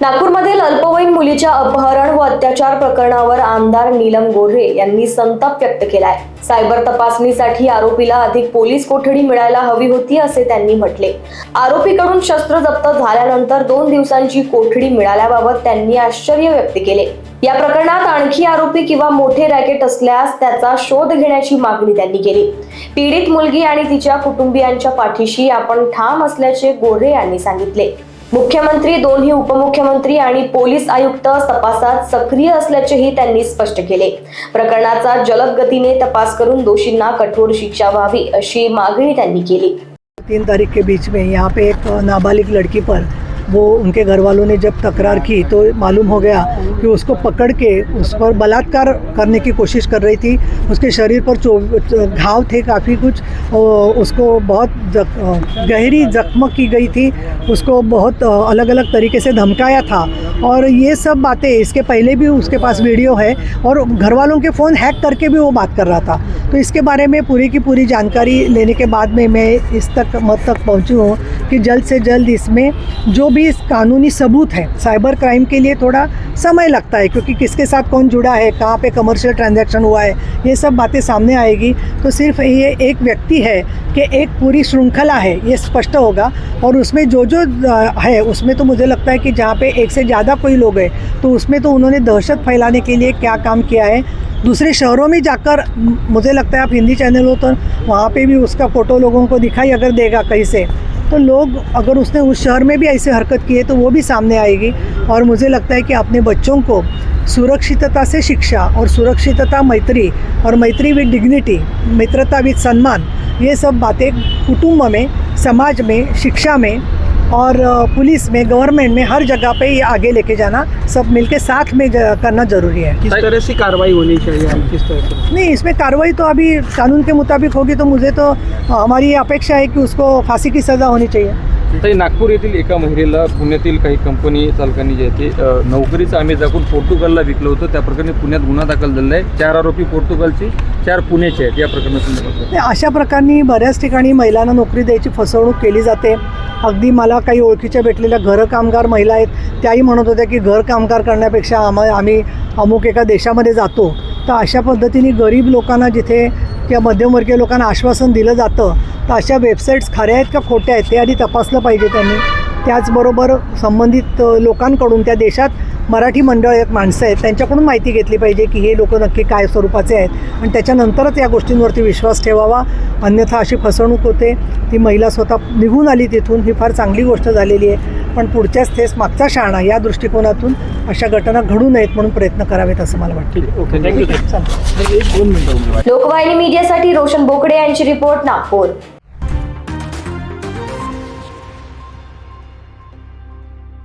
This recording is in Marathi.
नागपूरमधील अल्पवयीन मुलीच्या अपहरण व अत्याचार प्रकरणावर आमदार नीलम गोऱ्हे यांनी संताप व्यक्त केलाय। सायबर तपासणीसाठी आरोपीला अधिक पोलीस कोठडी मिळायला हवी होती असे त्यांनी म्हटले। आरोपीकडून शस्त्र जप्त झाल्यानंतर 2 दिवसांची कोठडी मिळाल्याबाबत त्यांनी आश्चर्य व्यक्त केले। या प्रकरणात आणखी आरोपी किंवा मोठे रॅकेट असल्यास त्याचा शोध घेण्याची मागणी त्यांनी केली। पीडित मुलगी आणि तिच्या कुटुंबियांच्या पाठीशी आपण ठाम असल्याचे गोऱ्हे यांनी सांगितले। मुख्यमंत्री, दोन्ही उपमुख्यमंत्री आणि पोलीस आयुक्त तपासात सक्रिय असल्याचेही त्यांनी स्पष्ट केले। प्रकरणाचा जलद गतीने तपास करून दोषींना कठोर शिक्षा व्हावी अशी मागणी त्यांनी केली। 3 तारीख के बीच में यहाँ पे एक नाबालिग लड़की पर वो उनके घर वालों ने जब तकरार की तो मालूम हो गया कि उसको पकड़ के उस पर बलात्कार करने की कोशिश कर रही थी। उसके शरीर पर घाव थे काफ़ी कुछ, उसको बहुत गहरी जख्म की गई थी, उसको बहुत अलग अलग तरीके से धमकाया था। और ये सब बातें इसके पहले भी उसके पास वीडियो है और घर वालों के फ़ोन हैक करके भी वो बात कर रहा था। तो इसके बारे में पूरी की पूरी जानकारी लेने के बाद में मैं इस मत तक पहुँची हूँ कि जल्द से जल्द इसमें जो भी कानूनी सबूत है, साइबर क्राइम के लिए थोड़ा समय लगता है क्योंकि किसके साथ कौन जुड़ा है, कहाँ पे कमर्शियल ट्रांजैक्शन हुआ है, ये सब बातें सामने आएगी। तो सिर्फ ये एक व्यक्ति है कि एक पूरी श्रृंखला है, ये स्पष्ट होगा। और उसमें जो है उसमें तो मुझे लगता है कि जहाँ पे एक से ज़्यादा कोई लोग हैं तो उसमें तो उन्होंने दहशत फैलाने के लिए क्या काम किया है। दूसरे शहरों में जाकर मुझे लगता है, आप हिंदी चैनल हो तो वहाँ पे भी उसका फ़ोटो लोगों को दिखाई अगर देगा कहीं से, तो लोग अगर उसने उस शहर में भी ऐसे हरकत की है तो वो भी सामने आएगी। और मुझे लगता है कि अपने बच्चों को सुरक्षितता से शिक्षा और सुरक्षितता मैत्री और मैत्री विद डिग्निटी, मित्रता विद सम्मान, ये सब बातें कुटुंब में, समाज में, शिक्षा में और पुलिस में, गवर्नमेंट में, हर जगह पे ये आगे लेके जाना, सब मिलके साथ में करना ज़रूरी है। किस तरह से कार्रवाई होनी चाहिए, किस तरह से? नहीं, इसमें कार्रवाई तो अभी कानून के मुताबिक होगी, तो मुझे तो हमारी ये अपेक्षा है कि उसको फांसी की सज़ा होनी चाहिए। तर नागपूर येथील एका महिलेला पुण्यातील काही कंपनी चालकांनी जे आहे ते नोकरीचं आम्ही दाखवून पोर्तुगालला विकलं होतं। त्या प्रकरणी पुण्यात गुन्हा दाखल झालेला आहे। 4 आरोपी पोर्तुगालचे, 4 पुण्याचे आहेत। या प्रकरणात अशा प्रकारे बऱ्याच ठिकाणी महिलांना नोकरी द्यायची फसवणूक केली जाते। अगदी मला काही ओळखीच्या भेटलेल्या घर कामगार महिला आहेत, त्याही म्हणत होत्या की घर कामगार करण्यापेक्षा आम्ही अमुक एका देशामध्ये जातो। तर अशा पद्धतीने गरीब लोकांना जिथे किंवा मध्यमवर्गीय लोकांना आश्वासन दिलं जातं, तर अशा वेबसाईट्स खऱ्या आहेत का खोट्या आहेत ते आधी तपासलं पाहिजे त्यांनी। त्याचबरोबर संबंधित लोकांकडून, त्या देशात मराठी मंडळ आहेत, माणसं आहेत, त्यांच्याकडून माहिती घेतली पाहिजे की हे लोक नक्की काय स्वरूपाचे आहेत आणि त्याच्यानंतरच या गोष्टींवरती विश्वास ठेवावा। अन्यथा अशी फसवणूक होते। ती महिला स्वतः निघून आली तिथून, ही फार चांगली गोष्ट झालेली आहे। पण पुढच्याच तेच मागचा शाणा या दृष्टिकोनातून अशा घटना घडू नयेत म्हणून प्रयत्न करावेत असं मला वाटतं। Okay, thank you. लोकवाहिनी मीडियासाठी रोशन बोकडे यांची रिपोर्ट, नागपूर।